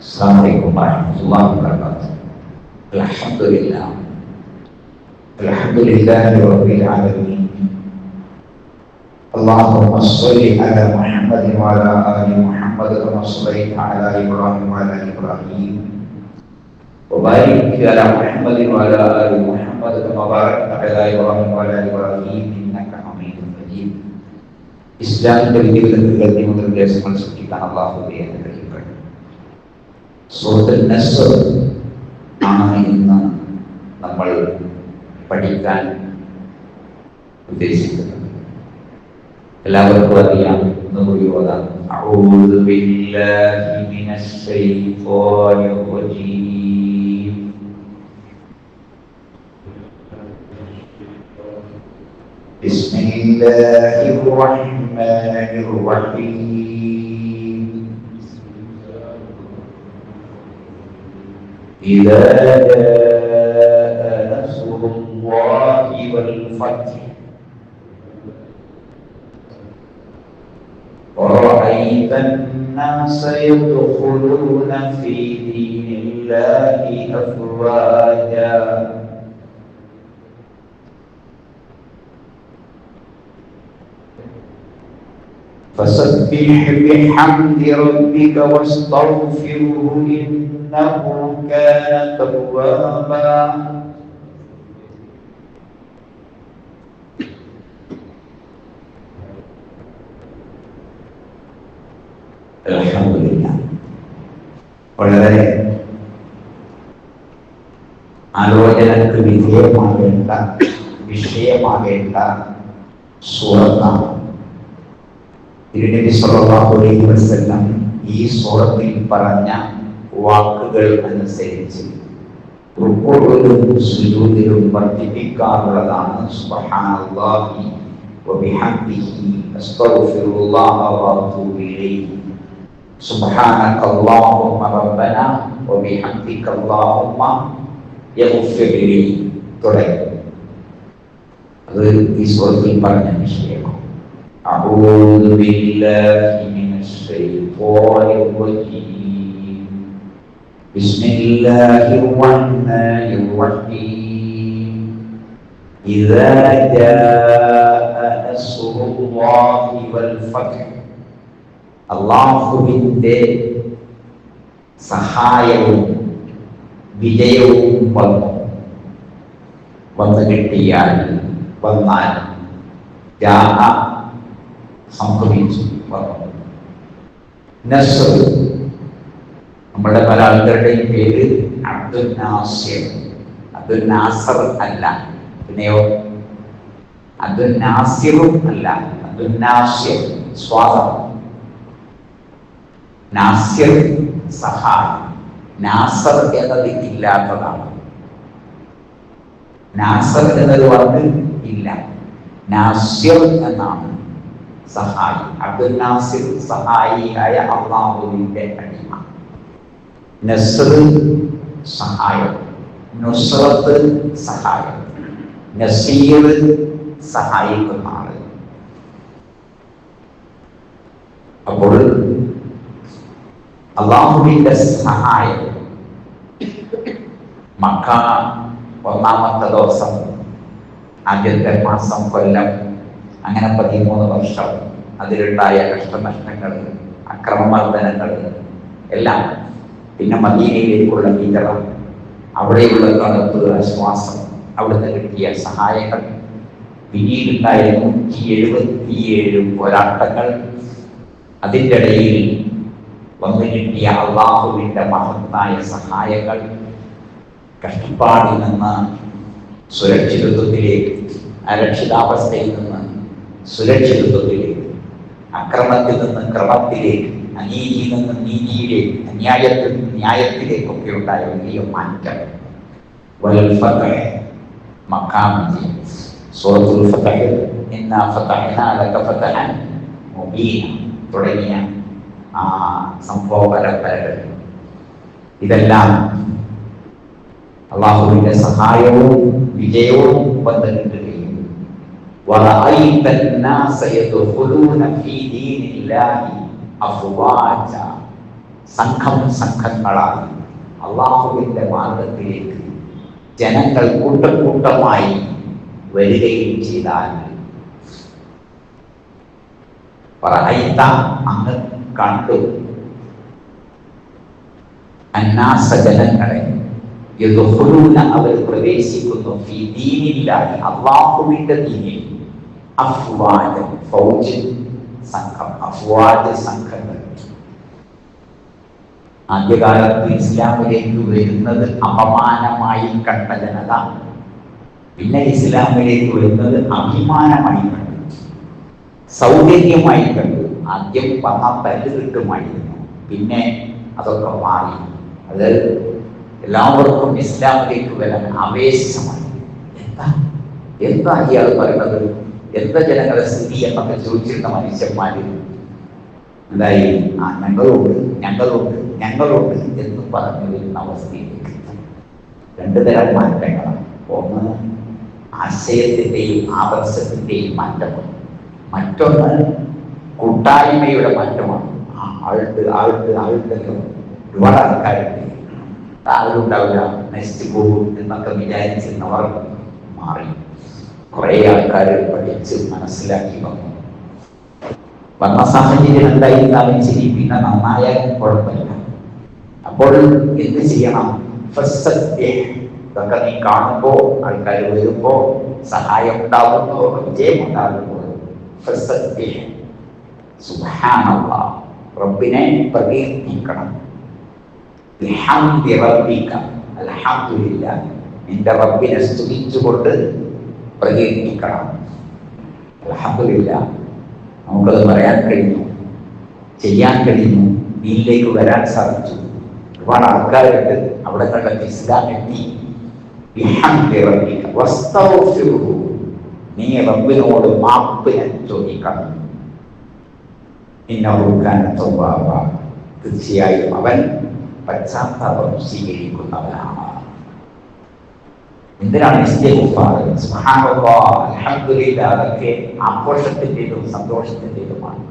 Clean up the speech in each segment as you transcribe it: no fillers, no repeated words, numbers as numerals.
Assalamualaikum warahmatullahi wabarakatuh. Alhamdulillah. Alhamdulillahirabbil alamin. Allahumma shalli ala Muhammad wa ala ali Muhammad kama shallaita ala Ibrahim wa ala ali Ibrahim. Wa barik ala Muhammad wa ala ali Muhammad kama barakta ala Ibrahim wa ala ali Ibrahim innaka Hamidum Majid. ഇസ്ലാമിന്റെ വിധിവിലക്കുകൾ നിർദ്ദേശങ്ങൾ സൃഷ്ടിക്കാൻ അല്ലാഹു അനുഗ്രഹിക്കട്ടെ. സൂറത്തുൽ നസ്ർ ആണ് ഇന്ന് നമ്മൾ പഠിക്കാൻ ഉദ്ദേശിക്കുന്നത്. എല്ലാവർക്കും അറിയാം. ഒന്നുകൂടി ഓതാം. അഊദു ബില്ലാഹി മിനശ് ശൈത്വാനിർ റജീം. ബിസ്മില്ലാഹിർ റഹ്മാനിർ റഹീം. إذا جاء نصر الله والفتح ورأيت الناس يدخلون في دين الله أفواجا فسبح بحمد ربك واستغفره إنه كان توابا. അൽഹംദുലില്ലാ. വളരെ ആലോചനക്ക് വിധേയമാകേണ്ട വിഷയമാകേണ്ട സൂറത്താണ്. തിരുനബി സല്ലല്ലാഹു അലൈഹി വസല്ലം ഈ സൂറത്തിൽ പറഞ്ഞ വാക്കുകൾ അനുസരിച്ച് റുക്കൂഇലും സുജൂദിലും വർദ്ധിപ്പിക്കാറുള്ളതാണ് സുബ്ഹാനല്ലാഹി വബിഹംദിഹി അസ്തഗ്ഫിറുല്ലാഹ വഅതൂബു ഇലൈഹി. സുബ്ഹാനകല്ലാഹുമ്മ റബ്ബനാ വബിഹംദികല്ലാഹുമ്മ യഗ്ഫിർ ലി തുടങ്ങി. അത് ഈ സൂറത്തിൽ പറഞ്ഞ വിഷയമാണ്. أعوذ بالله من الشيطان الرجيم. بسم الله الرحمن الرحيم. إذا جاء نصر الله والفتح. അല്ലാഹുവിന്റെ സഹായവും വിജയവും വന്നു കിട്ടിയാൽ വന്നാൽ സംഭവിച്ചു. നസ്ർ, നമ്മുടെ പല ആൾക്കാരുടെയും പേര് അബ്ദുൽ നാസിർ. അബ്ദുൽ നാസർ അല്ല, പിന്നെയോ അബ്ദുൽ നാസിറും അല്ല, അബ്ദുൽ നാസിർ സ്വാദം. നാസിർ സഹായം, നാസർ എന്നത് ഇല്ലാത്തതാണ്. നാസർ എന്നത് വാക്ക് ഇല്ല, നാസിർ എന്നാണ് സഹായി. അബ്ദുൽ നാസിർ സഹായിയായ അല്ലാഹുവിന്റെ അടിമ. നസ്ർ സഹായം, നുസ്രത്ത് സഹായം, നസീർ സഹായിക്കുന്ന ആള്. അപ്പോൾ അല്ലാഹുവിന്റെ സഹായം മക്ക ഒന്നാമത്തെ ദിവസം, ആദ്യത്തെ മാസം, കൊല്ലം, അങ്ങനെ 13 വർഷം അതിലുണ്ടായ കഷ്ടനഷ്ടങ്ങൾ, അക്രമമർദ്ദനങ്ങൾ എല്ലാം, പിന്നെ മദീനയിലേക്കുള്ള ഹിജറ, അവിടെയുള്ള തണുപ്പ്, ആശ്വാസം, അവിടുന്ന് കിട്ടിയ സഹായങ്ങൾ, പിന്നീടുണ്ടായ 177 പോരാട്ടങ്ങൾ, അതിൻ്റെ ഇടയിൽ വന്നു കിട്ടിയ അല്ലാഹുവിൻ്റെ മഹത്തായ സഹായങ്ങൾ, കഷ്ടപ്പാടിൽ നിന്ന് സുരക്ഷിതത്വത്തിലേക്ക്, അരക്ഷിതാവസ്ഥയിൽ നിന്ന് സുരക്ഷിതത്വത്തിലേക്ക്, അക്രമത്തിൽ നിന്ന് ക്രമത്തിലേക്ക്, അനീതിയിൽ നിന്ന് നീതിയിലേക്ക്, അന്യായത്തിൽ നിന്ന് ന്യായത്തിലേക്കൊക്കെ ഉണ്ടായ വലിയ മാറ്റം. സൂറത്തുൽ ഫത്ഹ്, ഇന്നാ ഫതഹ്നാ ലക ഫതഹൻ മുബീന തുടങ്ങിയ ആ സംഭവ പരമ്പരകൾ, ഇതെല്ലാം അല്ലാഹുവിന്റെ സഹായവും വിജയവും വന്നിട്ടുകയും സംഘങ്ങളായി അള്ളാഹുവിൻ്റെ മാർഗത്തിലേക്ക് ജനങ്ങൾ കൂട്ടക്കൂട്ടമായി വരികയും ചെയ്താൽ പറയത്ത അങ്ങ് കണ്ടു അന്നാസ ജനങ്ങളെ അവർ പ്രവേശിക്കുന്നു ഫീ ദീനില്ലാഹി അള്ളാഹുവിൻ്റെ ദീനിൽ അഫ്വാജ് ഫൗജ് സംഘം അഫ്വാജ് സംഘങ്ങൾ. ആദ്യകാലത്ത് ഇസ്ലാമിലേക്ക് വരുന്നത് അപമാനമായി കണ്ട ജനത പിന്നെ ഇസ്ലാമിലേക്ക് വരുന്നത് അഭിമാനമായി കണ്ടു, സൗകര്യമായി കണ്ടു. ആദ്യം വന്ന തല്ല് കിട്ടുമായിരുന്നു, പിന്നെ അതൊക്കെ മാറി. അത് എല്ലാവർക്കും ഇസ്ലാമിലേക്ക് വരാൻ ആവേശമായി. എന്താ ഇയാൾ പറയുന്നത്, എന്താ ജനങ്ങളുടെ സ്ഥിതി എന്നൊക്കെ ചോദിച്ചിരുന്ന മനുഷ്യന്മാര് എന്തായി, ഞങ്ങളുണ്ട് എന്ന് പറഞ്ഞു വരുന്ന അവസ്ഥയിലേക്ക് രണ്ടു തരം മാറ്റങ്ങളാണ്. ഒന്ന് ആശയത്തിൻ്റെയും ആദർശത്തിൻ്റെയും മാറ്റമാണ്, മറ്റൊന്ന് കൂട്ടായ്മയുടെ മാറ്റമാണ്. ആളുണ്ടല്ലോ, ഒരുപാട് ആൾക്കാരുണ്ട്, ആളുണ്ടാവില്ല, നശിച്ചു പോകും എന്നൊക്കെ വിചാരിച്ചിരുന്നവർ മാറി. കുറേ ആൾക്കാർ പഠിച്ച് മനസ്സിലാക്കി വന്ന സാഹചര്യം എന്തായിരുന്നാലും ശരി, പിന്നെ നന്നായാലും കുഴപ്പമില്ല. അപ്പോൾ എന്ത് ചെയ്യണം? ഇതൊക്കെ നീ കാണുമ്പോ, ആൾക്കാർ വരുമ്പോ, സഹായം ഉണ്ടാകുമ്പോ, വിജയം ഉണ്ടാകുമ്പോൾ സുബ്ഹാനല്ലാഹ്, റബ്ബിനെ പ്രകീർത്തിക്കണം. അൽഹംദുലില്ലാഹ്, നിന്റെ റബ്ബിനെ സ്തുതിച്ചുകൊണ്ട് പ്രകീർത്തിക്കണം. അൽഹംദുലില്ലാഹ്, നമുക്കത് പറയാൻ കഴിഞ്ഞു, ചെയ്യാൻ കഴിഞ്ഞു, ദീനിലേക്ക് വരാൻ സാധിച്ചു. ഒരുപാട് ആൾക്കാരുണ്ട് അവിടെ കണ്ടൊക്കെ ഇസ്ലാം എത്തി. നീ റബ്ബിനോട് മാപ്പ് ചോദിക്കണം. തീർച്ചയായും അവൻ പശ്ചാത്താപം സ്വീകരിക്കുന്നവനാണ്. എന്തിനാണ് ഇസ്തിഗ്ഫാർ? സുബ്ഹാനല്ലാഹ്, അൽഹംദുലില്ലാഹ്, അതൊക്കെ ആഘോഷത്തിൻ്റെതും സന്തോഷത്തിൻ്റെതുമാണ്.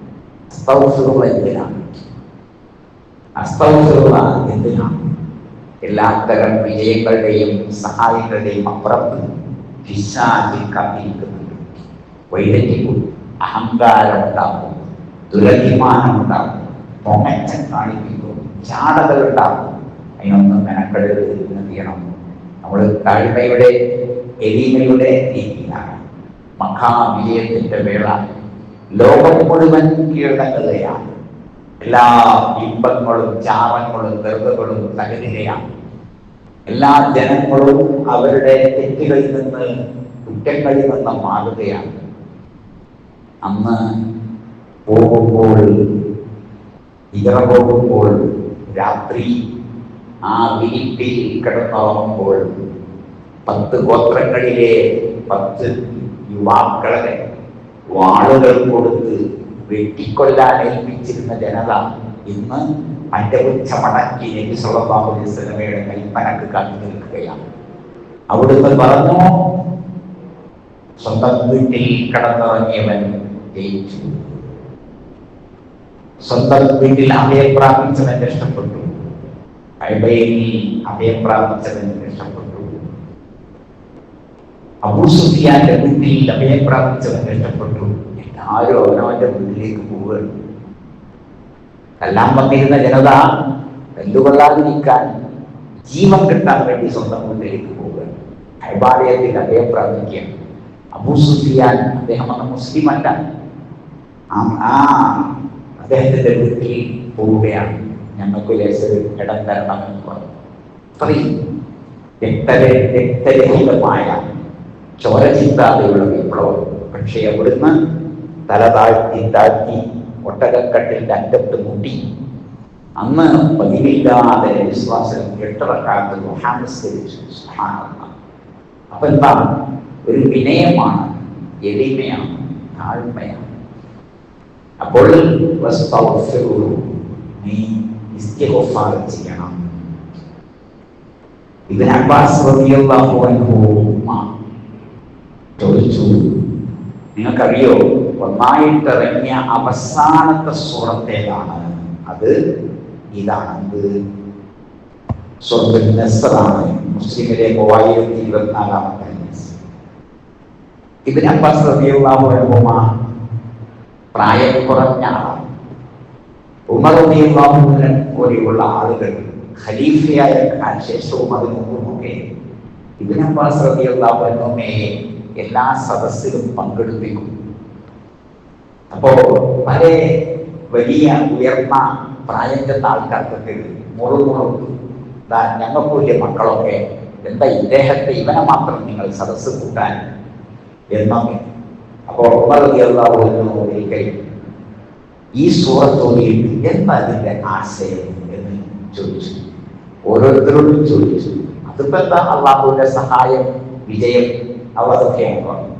എന്തിനാണ്? എല്ലാത്തരം വിജയങ്ങളുടെയും സഹായങ്ങളുടെയും അപ്പുറത്ത് പിശാച് കാത്തിരിക്കുന്നുണ്ട്. വൈദഗ്ധ്യവും അഹങ്കാരം ഉണ്ടാകും, ദുരഭിമാനം ഉണ്ടാകും, പൊങ്ങച്ചം കാണിപ്പിക്കും, ചാടകൾ ഉണ്ടാകും. അതിനൊന്നും മെനക്കെടരുത്. എന്ന് ചെയ്യണം, നമ്മൾ താഴ്മയുടെ എളിമയുടെ രീതിയിലാണ്. മഹാവിജയത്തിന്റെ വേള ലോകം മുഴുവൻ കീഴടങ്ങുകയാണ്. എല്ലാ ബിംബങ്ങളും ചാപങ്ങളും ഗർഭങ്ങളും തകരുകയാണ്. എല്ലാ ജനങ്ങളും അവരുടെ തെറ്റുകളിൽ നിന്ന്, കുറ്റങ്ങളിൽ നിന്ന് മാറുകയാണ്. അന്ന് പോകുമ്പോൾ, പോകുമ്പോൾ രാത്രി ആ വീട്ടിൽ കിടന്നുറങ്ങുമ്പോൾ 10 ഗോത്രങ്ങളിലെ 10 യുവാക്കളെ വാളുകൾ കൊടുത്ത് വെട്ടിക്കൊല്ലാൻ ഏൽപ്പിച്ചിരുന്ന ജനത ഇന്ന് പഞ്ചപുച്ഛ മടക്കി നബി സല്ലല്ലാഹു അലൈഹി വസല്ലമയുടെ കൽപ്പനക്ക് കാത്തു നിൽക്കുകയാണ്. അവിടുന്ന് പറഞ്ഞു, സ്വന്തം വീട്ടിൽ കിടന്നിറങ്ങിയവൻ ജയിച്ചു, സ്വന്തം വീട്ടിൽ അഭയം പ്രാപിച്ചവൻ രക്ഷപ്പെട്ടു, കഅബയിൽ അഭയം പ്രാപിച്ചവൻ രക്ഷപ്പെട്ടു, അബൂ സുഫിയാന്റെ വീട്ടിൽ അഭയം പ്രാപിച്ചവൻ രക്ഷപ്പെട്ടു. എല്ലാവരും അവനവന്റെ വീട്ടിലേക്ക് പോവുകയാണ്. എല്ലാം വന്നിരുന്ന ജനത കല്ലുകൊള്ളാതിരിക്കാൻ, ജീവൻ കിട്ടാൻ വേണ്ടി സ്വന്തം വീട്ടിലേക്ക് പോവുകയാണ്. കഅബാലയത്തിൽ അഭയം പ്രാപിക്കുകയാണ്. അബൂ സുഫിയാൻ, അദ്ദേഹം അന്ന് മുസ്ലിം അല്ല, അദ്ദേഹത്തിന്റെ വീട്ടിൽ പോവുകയാണ്. ഞങ്ങൾക്ക് ഇടം തരണം എന്ന് പറഞ്ഞു. അത്രയും രക്തരഹിതമായ ചോര ചിന്താതെയുള്ള വിപ്ലവം. പക്ഷേ അവിടുന്ന് തല താഴ്ത്തി ഒട്ടകക്കട്ടിന്റെ അറ്റത്ത് മുട്ടി. അന്ന് പതിവില്ലാതെ വിശ്വാസം 8 റക്അത്ത് നമസ്കരിച്ചു. സുബ്ഹാനല്ലാഹ്. അപ്പൊ എന്താണ്? ഒരു വിനയമാണ്, എളിമയാണ്, താഴ്മയാണ്. അപ്പോൾ നീ ഇസ്തിഗ്ഫാർ ചെയ്യണം. ഇബ്നു അബ്ബാസ് റളിയല്ലാഹു അൻഹു ചോദിച്ചു, നിങ്ങൾക്കറിയോ ഒന്നായിട്ടിറങ്ങിയ അവസാനത്തെ സൂറത്തേതാണ്? അത് ഇതാണ് സൂറത്തുൽ നസ്റാണ്. മുസ്ലിമിലെ 3024 ഇബ്നു അബ്ബാസ് റളിയല്ലാഹു അൻഹുമാ പ്രായം കുറഞ്ഞ ആളാണ്. ഉമർ റളിയല്ലാഹു അൻഹു പോലെയുള്ള ആളുകൾ ഖലീഫയായ ശേഷവും അതിനു മുമ്പുമൊക്കെ ഇബ്നു അബ്ബാസ് റളിയല്ലാഹു അൻഹുവിനെ എല്ലാ സദസ്സിലും പങ്കെടുപ്പിക്കും. അപ്പോ വളരെ വലിയ ഉയർന്ന പ്രായം ചെന്ന ആൾക്കാർക്കൊക്കെ മുറുമുറുപ്പ്, ഞങ്ങൾക്ക് വലിയ മക്കളൊക്കെ എന്താ ഇദ്ദേഹത്തെ ഇവനെ മാത്രം നിങ്ങൾ സദസ്സ് കൂട്ടാൻ എന്നൊക്കെ. അപ്പോൾ ഉമർ റളിയല്ലാഹു അൻഹു ഒരിക്കൽ ഈ സൂറത്ത് ഓതിയിട്ട് എന്താ അതിന്റെ ആശയം എന്ന് ചോദിച്ചു. ഓരോരുത്തരോടും ചോദിച്ചു. അതിപ്പോ എന്താ അള്ളാഹുവിന്റെ സഹായം, വിജയം, അവതൊക്കെയാണ് പറഞ്ഞു.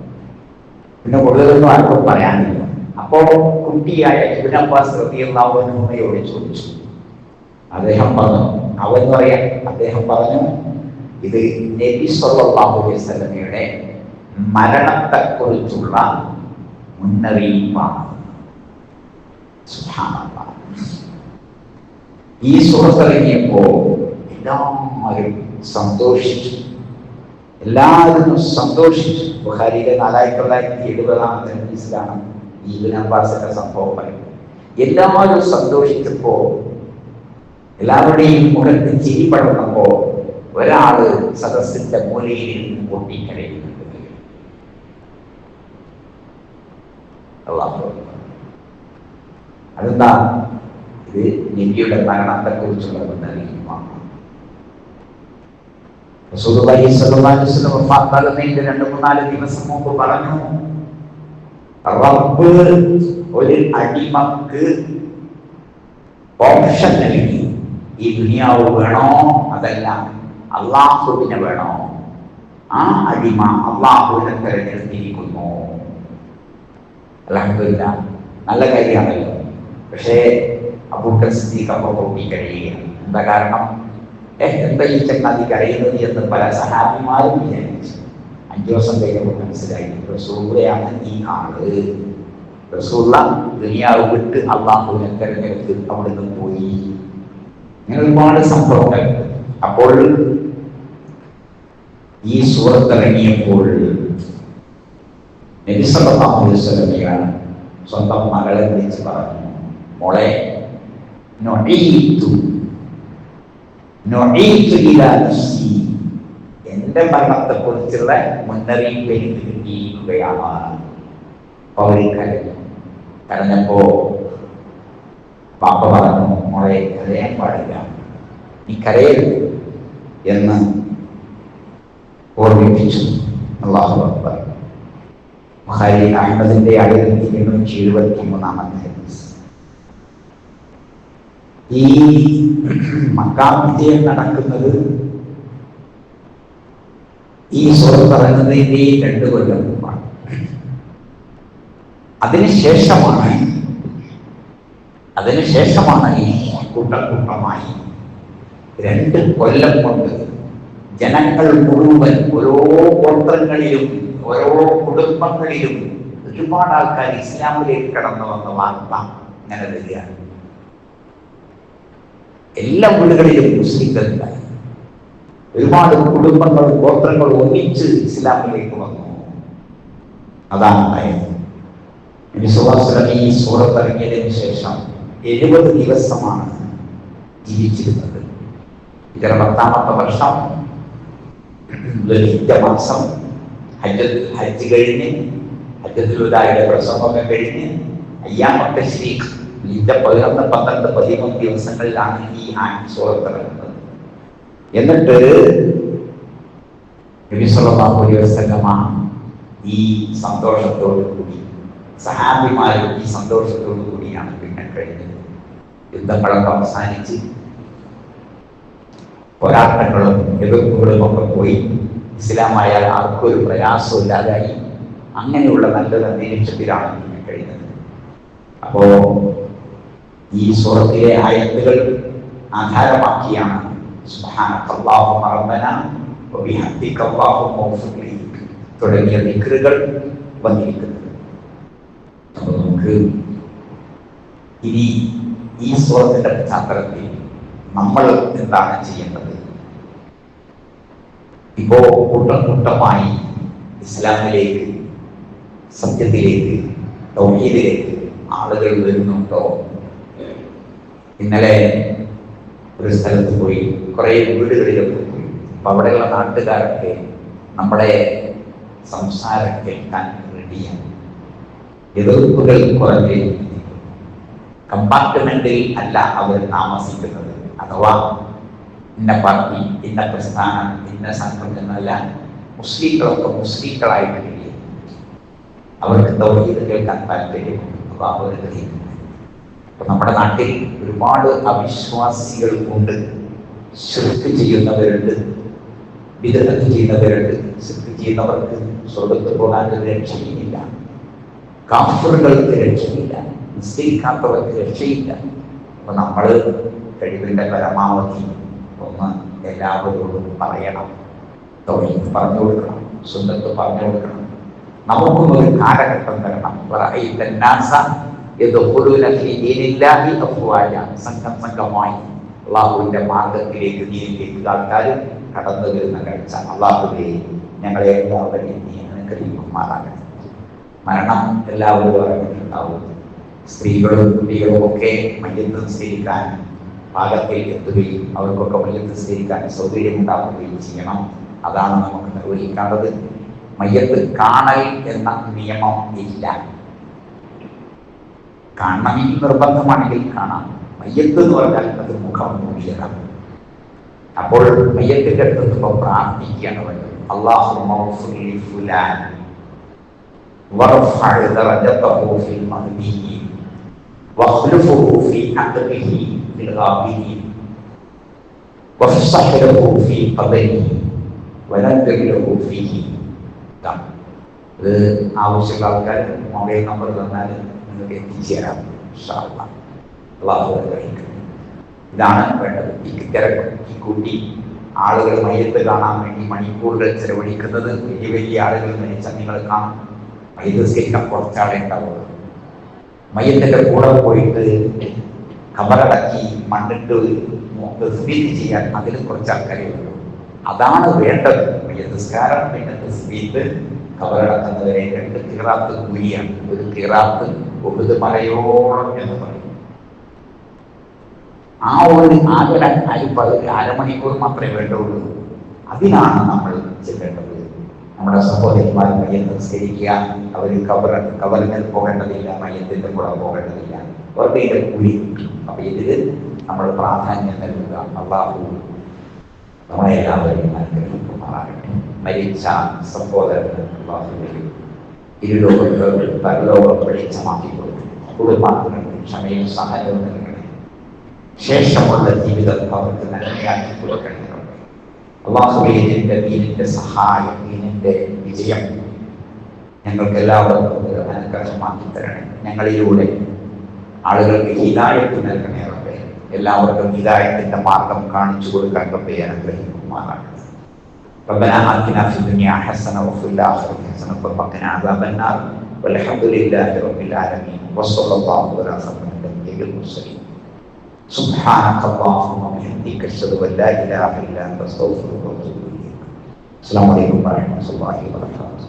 പിന്നെ കൂടുതലൊന്നും ആർക്കും പറയാനില്ല. അപ്പോ കുട്ടിയായ ഇബ്നു അബ്ബാസ് റളിയല്ലാഹു അൻഹുയോട് ചോദിച്ചു. അദ്ദേഹം പറഞ്ഞു ഇത് നബി സല്ലല്ലാഹു അലൈഹി വസല്ലമയുടെ മരണത്തെക്കുറിച്ചുള്ള മുന്നറിയിപ്പാണ്. സുബ്ഹാനല്ലാഹ്. ഈ സൂറത്ത് ഇറങ്ങിയപ്പോ എല്ലാവരും സന്തോഷിച്ചു. ബുഖാരിയിലെ 4970 ഹദീസിലാണ് ഈ ഇബ്നു അബ്ബാസിന്റെ സംഭവം പറയുന്നത്. എല്ലാവരും സന്തോഷിച്ചപ്പോ, എല്ലാവരുടെയും മുഖത്ത് ചിരി പടർന്നപ്പോ ഒരാള് സദസ്സിന്റെ മൂലയിൽ നിന്ന് പൊട്ടിക്കരയുന്നുണ്ട്. അതെന്താ? ഇത് നബിയുടെ മരണത്തെ കുറിച്ചുള്ള മുന്നറിയിപ്പാണ്. റസൂലുള്ളാഹി സ്വല്ലല്ലാഹു അലൈഹി വസല്ലം വഫാത്താകുന്നതിന്റെ 2-3 ദിവസം മുമ്പ് പറഞ്ഞു, റബ്ബ് ഒരു അടിമക്ക് ഓപ്ഷൻ നൽകി. ഈ ദുനിയാവ് വേണോ അതല്ല അള്ളാഹുവിനെ വേണോ? ആ അടിമ അള്ളാഹുവിനെ തെരഞ്ഞെടുത്തിരിക്കുന്നു. അൽഹംദുലില്ലാഹ്, നല്ല കാര്യമാണല്ലോ. പക്ഷേ അബൂബക്കർ സിദ്ദീഖ് അപ്പോൾ പൊട്ടിക്കരയുകയാണ്. എന്താ കാരണം? എന്താ ഈ ചങ്ങാതി കരയുന്നത് എന്ന് പല സഹാബിമാരും വിചാരിച്ചു. 5 ദിവസം കഴിഞ്ഞപ്പോൾ മനസ്സിലായി, റസൂലയാണ് ഈ ആള്. റസൂല ദുനിയാവ് വിട്ട് അള്ളാഹുവിനെ തെരഞ്ഞെടുത്ത് അവിടെ നിന്ന് പോയി. ഇങ്ങനെ ഒരുപാട് സംഭവങ്ങൾ. അപ്പോൾ ഈ സൂറത്ത് ഇറങ്ങിയപ്പോൾ നബി സല്ലല്ലാഹു അലൈഹി വസല്ലമയാണ് സ്വന്തം മകളെ വിളിച്ച് പറഞ്ഞു, മോളെ, എന്റെ മരണത്തെ കുറിച്ചുള്ള മുന്നറിയിപ്പ് എനിക്ക് കിട്ടിയിരിക്കുകയാണ്. കരഞ്ഞപ്പോ പാപ്പ പറഞ്ഞു, മോളെ കരയാൻ പാടില്ല, നീ കരയരുത് എന്ന് ഓർമ്മിപ്പിച്ചു. അല്ലാഹു അക്ബർ. ബുഖാരി അഹ്മദിന്റെ 1873 ഹദീസ്. ഈ മക്കാ വിജയം നടക്കുന്നത് ഈ സൂറത്ത് ഇറങ്ങുന്നതിന്റെ 2 കൊല്ലം മുമ്പാണ്. അതിനുശേഷമാണ് ഈ കൂട്ടമായി 2 കൊല്ലം കൊണ്ട് ജനങ്ങൾ മുഴുവൻ ഓരോ ഗോത്രങ്ങളിലും ഓരോ കുടുംബങ്ങളിലും ഒരുപാട് ആൾക്കാർ ഇസ്ലാമിലേക്ക് കടന്നു വന്ന വാർത്ത ഇങ്ങനെ വരികയാണ്. എല്ലാ വീടുകളിലും മുസ്ലിങ്ങളുണ്ടായി. ഒരുപാട് കുടുംബങ്ങളും ഗോത്രങ്ങളും ഒന്നിച്ച് ഇസ്ലാമിലേക്ക് വന്നു. അതാണ് ഉണ്ടായത്. നബി സല്ലല്ലാഹു അലൈഹി വസല്ലം ഈ സൂറത്ത് ഇറങ്ങിയതിനു ശേഷം 70 ദിവസമാണ് ജീവിച്ചിരുന്നത്. ഇതര 10ാമത്തെ വർഷം ദുൽഹിജ്ജ മാസം ഹജ്ജ് കഴിഞ്ഞ്, ഹജ്ജത്തുൽ വദാഇന്റെ പ്രസംഗമൊക്കെ കഴിഞ്ഞ് അയ്യാമുൽ തശ്രീഖ് 11, 12, 13 ദിവസങ്ങളിലാണ് ഈ സൂറത്ത് ഇറങ്ങുന്നത്. എന്നിട്ട് നബി സല്ലല്ലാഹു അലൈഹി വസല്ലം ഈ സന്തോഷത്തോടു കൂടി, സഹാബിമാരും ഈ സന്തോഷത്തോടു കൂടിയാണ് പിന്നെ കഴിഞ്ഞത്. യുദ്ധങ്ങളൊക്കെ അവസാനിച്ച് പോരാട്ടങ്ങളും എതിർപ്പുകളും ഒക്കെ പോയി, ഇസ്ലാമായാൽ ആർക്കും ഒരു പ്രയാസവും ഇല്ലാതായി. അങ്ങനെയുള്ള നല്ലൊരു അന്തരീക്ഷത്തിലാണ് പിന്നെ കഴിഞ്ഞത്. അപ്പോ ഈ സൂറത്തിലെ ആയത്തുകൾ ആധാരമാക്കിയാണ് സുബ്ഹാനക്കല്ലാഹുമ്മ റബ്ബനാ വബിഹംദിക അല്ലാഹുമ്മ വഗ്ഫിർലി തുടങ്ങിയ ദിക്റുകൾ വന്നിരിക്കുന്നത്. അപ്പോൾ നമുക്ക് ഇനി ഈ സൂറത്തിന്റെ പശ്ചാത്തലത്തിൽ നമ്മൾ എന്താണ് ചെയ്യേണ്ടത്? ഇപ്പോ കൂട്ടം കൂട്ടമായി ഇസ്ലാമിലേക്ക്, സത്യത്തിലേക്ക്, തൗഹീദിലേക്ക് ആളുകൾ വരുന്നുണ്ടോ? ഇന്നലെ ഒരു സ്ഥലത്ത് പോയി, കുറേ വീടുകളിലൊക്കെ പോയി. അപ്പൊ അവിടെയുള്ള നാട്ടുകാരൊക്കെ നമ്മുടെ സംസാരം കേൾക്കാൻ റെഡിയാണ്. എതിർപ്പുകൾ കുറഞ്ഞ് കമ്പാർട്ട്മെന്റിൽ അല്ല അവർ താമസിക്കുന്നത്. അഥവാ ഇന്ന പാർട്ടി, ഇന്ന പ്രസ്ഥാനം, ഇന്ന സംഘം എന്നല്ല, മുസ്ലിങ്ങളൊക്കെ മുസ്ലിങ്ങളായിട്ട് കഴിയും. അവർക്ക് തൗഹീദ് കേൾക്കാൻ താല്പര്യമുണ്ട്. അപ്പൊ അവർ കഴിയുന്നു. അപ്പൊ നമ്മുടെ നാട്ടിൽ ഒരുപാട് അവിശ്വാസികൾ ഉണ്ട്. ശിർക്ക് ചെയ്യുന്നവരുണ്ട്, വിദഗ്ധ ചെയ്യുന്നവരുണ്ട്. ശിർക്ക് ചെയ്യുന്നവർക്ക് സ്വർഗത്തിൽ പോകാൻ ഒരു രക്ഷയില്ല, കാഫിറുകൾക്ക് രക്ഷയില്ല, നിസ്കരിക്കാത്തവർക്ക് രക്ഷയില്ല. അപ്പൊ നമ്മൾ കഴിവിന്റെ പരമാവധി ഒന്ന് എല്ലാവരോടും പറയണം, തൗഹീദ് പറഞ്ഞു കൊടുക്കണം, സുന്നത്ത് പറഞ്ഞു കൊടുക്കണം. നമുക്കും ഒരു കാലഘട്ടം തരണം. സംഘം സംഘമായി അള്ളാഹുവിന്റെ മാർഗത്തിലേക്ക്, ദീനിലേക്ക് ആൾക്കാർ കടന്നു വരുന്ന കാഴ്ച. അള്ളാഹുവേ, ഞങ്ങളെ എല്ലാവരെയും നീ അനുഗ്രഹിക്കുമാറാകണം. മരണം എല്ലാവരും അറിഞ്ഞിട്ടുണ്ടാവും. സ്ത്രീകളും കുട്ടികളും ഒക്കെ മയ്യത്ത് നിസ്കരിക്കാൻ പാകത്തിൽ എത്തുകയും അവർക്കൊക്കെ മയ്യത്ത് നിസ്കരിക്കാൻ സൗകര്യമുണ്ടാക്കുകയും ചെയ്യണം. അതാണ് നമുക്ക് നിർവഹിക്കേണ്ടത്. മയ്യത്ത് കാണൽ എന്ന നിയമം ഇല്ല. കാണണമെങ്കിൽ നിർബന്ധമാണെങ്കിൽ കാണാം. മയ്യത്ത് എന്ന് പറഞ്ഞാൽ അത് മുഖം മൂടിയതാണ്. അപ്പോൾ മയ്യത്തിന്റെ അടുത്ത് പ്രാർത്ഥിക്കുകയാണ് വേണ്ടത്. അല്ലാഹുമ്മ ഗ്ഫിർ ലി ഫുലാൻ വറഫഅ ദറജതഹു ഫിൽ മഹ്ദിയ്യിൻ വഖ്ലുഫുഹു ഫീ അഖ്ബിഹി ഫിൽ ഗാബിരീൻ വഫ്സഹ് ലഹു ഫീ ഖബരിഹി വനദ്ദിർ ലഹു ഫീഹി. ഇത് ആവശ്യമുള്ള ആൾക്കാർ മൊബൈൽ നമ്പർ തന്നാൽ നിങ്ങൾക്ക് എത്തിച്ചേരാം. ഇൻഷാ അല്ലാഹ്. അല്ലാഹു അനുഗ്രഹിക്കട്ടെ. ഇതാണ് വേണ്ടത്. ഈ കൂട്ടി ആളുകൾ മയ്യത്ത് കാണാൻ വേണ്ടി മണിക്കൂറുകൾ ചെലവഴിക്കുന്നത് വലിയ വലിയ ആളുകൾ മരിച്ചാൽ നിങ്ങൾ കാണും. മയ്യത്ത് നിസ്കരിക്കാൻ കുറച്ചാളെ ഉണ്ടാവുള്ളൂ. മയ്യത്തിന്റെ കൂടെ പോയിട്ട് ഖബറടക്കി മണ്ണിട്ട് തസ്ബീഹ് ചെയ്യാൻ അതിലും കുറച്ച് ആൾക്കാരേ ഉള്ളൂ. അതാണ് വേണ്ടത്. മയ്യത്ത് നിസ്കാരം, പിന്നെ തസ്ബീഹ്, ഖബറടക്കുന്നവരെ 2 ഖിറാത്ത് കൂലിയാണ്. ഒരു ഖിറാത്ത് ഉഹുദ് മലയോളം എന്ന് പറയും. ആ ഒരു അരമണിക്കൂർ മാത്രമേ വേണ്ടുള്ളൂ. അതിനാണ് നമ്മൾ ചെല്ലേണ്ടത്. നമ്മുടെ സഹോദരിമാർ മയ്യത്ത് നിസ്കരിക്കുക. അവർ കബറിൽ പോകേണ്ടതില്ല, മയ്യത്തിന്റെ കൂടെ പോകേണ്ടതില്ല. അവർക്ക് ഇതിന്റെ കൂലി കിട്ടും. അപ്പൊ ഇതിൽ നമ്മൾ പ്രാധാന്യം നൽകുക. അല്ലാഹു നമ്മളെല്ലാവരെയും അനുഗ്രഹിക്കുമാറാകട്ടെ. മരിച്ച സഹോദരന് അല്ലാഹു ഇരുലോകത്ത് പരലോകം വെളിച്ചമാക്കി കൊടുക്കും. കുടുംബാംഗങ്ങൾക്ക് ക്ഷമയും സഹനവും നൽകണം. ശേഷമുള്ള ജീവിതം അവർക്ക് നന്മയാക്കി കൊടുക്കണം. അല്ലാഹുവിന്റെ ദീനിന്റെ സഹായം, ദീനിന്റെ വിജയം ഞങ്ങൾക്ക് എല്ലാവർക്കും അനുഗ്രഹമാക്കി തരണേ. ഞങ്ങളിലൂടെ ആളുകൾക്ക് ഹിദായത്ത് നൽകണേ റബ്ബേ. എല്ലാവർക്കും ഹിദായത്തിന്റെ മാർഗം കാണിച്ചു കൊടുക്കാൻ റബ്ബേ അനുഗ്രഹിക്കുമാറാകട്ടെ. ربنا آتنا في الدنيا حسنة وفي الآخرة حسنة وقنا عذاب النار والحمد لله رب العالمين وصلى الله على سيدنا النبي المرسلين. سبحانك اللهم وبحمدك أشهد أن لا إله إلا أنت أستغفرك وأتوب إليك. السلام عليكم ورحمة الله وبركاته.